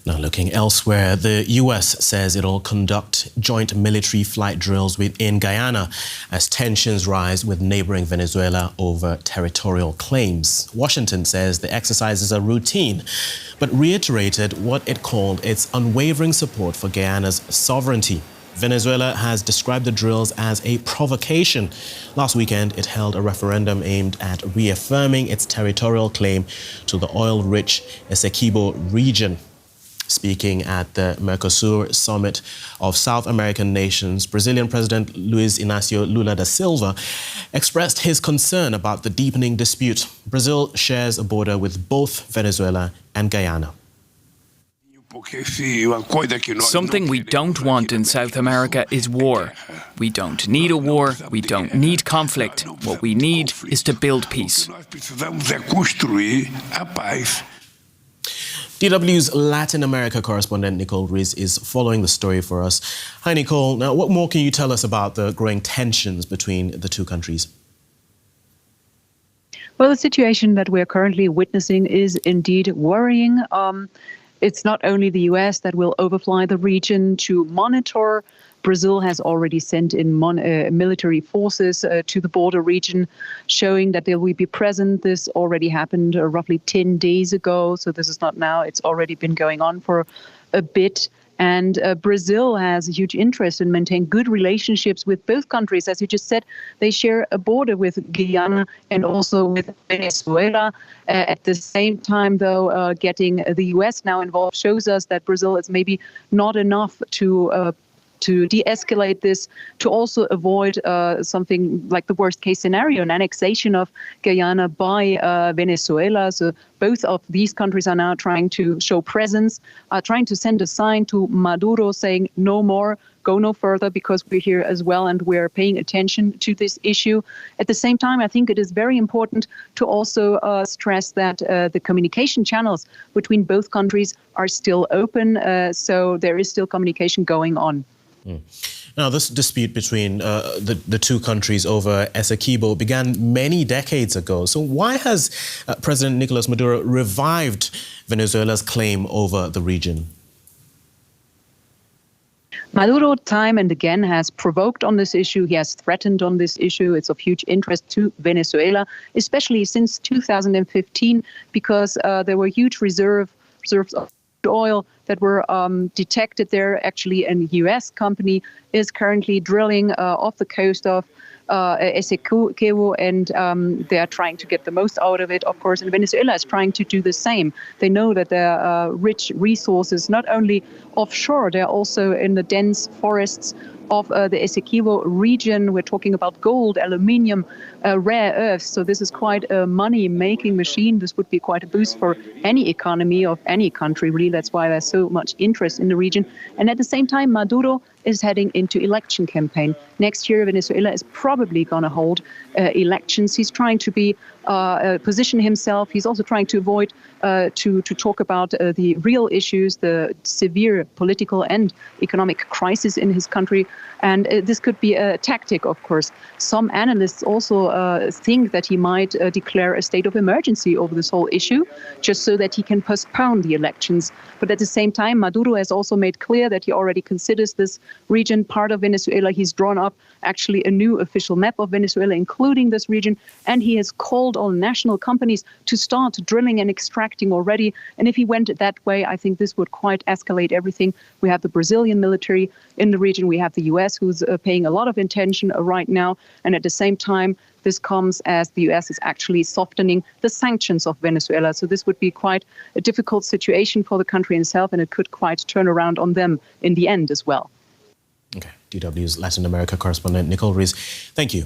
Now looking elsewhere, the US says it'll conduct joint military flight drills within Guyana as tensions rise with neighbouring Venezuela over territorial claims. Washington says the exercises are routine, but reiterated what it called its unwavering support for Guyana's sovereignty. Venezuela has described the drills as a provocation. Last weekend, it held a referendum aimed at reaffirming its territorial claim to the oil-rich Essequibo region. Speaking at the Merco-SUR summit of South American nations, Brazilian President Luiz Inacio Lula da Silva expressed his concern about the deepening dispute. Brazil shares a border with both Venezuela and Guyana. Something we don't want in South America is war. We don't need a war, we don't need conflict. What we need is to build peace. DW's Latin America correspondent Nicole Luiz is following the story for us. Hi Nicole, now what more can you tell us about the growing tensions between the two countries? Well, the situation that we're currently witnessing is indeed worrying. It's not only the US that will overfly the region to monitor. Brazil has already sent in military forces to the border region, showing that they will be present. This already happened roughly 10 days ago. So this is not now. It's already been going on for a bit. And Brazil has a huge interest in maintaining good relationships with both countries. As you just said, they share a border with Guyana and also with Venezuela. At the same time, though, getting the US now involved shows us that Brazil is maybe not enough to de-escalate this, to also avoid something like the worst-case scenario, an annexation of Guyana by Venezuela. So both of these countries are now trying to show presence, trying to send a sign to Maduro saying no more, go no further, because we're here as well and we're paying attention to this issue. At the same time, I think it is very important to also stress that the communication channels between both countries are still open, so there is still communication going on. Now, this dispute between the two countries over Essequibo began many decades ago. So why has President Nicolas Maduro revived Venezuela's claim over the region? Maduro time and again has provoked on this issue. He has threatened on this issue. It's of huge interest to Venezuela, especially since 2015, because there were huge reserves of oil that were detected there. Actually, a U.S. company is currently drilling off the coast of Essequibo, and they are trying to get the most out of it, of course. And Venezuela is trying to do the same. They know that there are rich resources, not only offshore, they're also in the dense forests of the Essequibo region. We're talking about gold, aluminium, rare earths. So this is quite a money-making machine. This would be quite a boost for any economy of any country, really. That's why there's so much interest in the region. And at the same time, Maduro is heading into election campaign. Next year, Venezuela is probably going to hold elections. He's trying to position himself. He's also trying to avoid to talk about the real issues, the severe political and economic crisis in his country. And this could be a tactic, of course. Some analysts also think that he might declare a state of emergency over this whole issue, just so that he can postpone the elections. But at the same time, Maduro has also made clear that he already considers this region part of Venezuela. He's drawn up actually a new official map of Venezuela, including this region. And he has called on national companies to start drilling and extracting already. And if he went that way, I think this would quite escalate everything. We have the Brazilian military in the region. We have the US, who's paying a lot of attention right now. And at the same time, this comes as the US is actually softening the sanctions of Venezuela. So this would be quite a difficult situation for the country itself, and it could quite turn around on them in the end as well. Okay, DW's Latin America correspondent Nicole Luiz, thank you.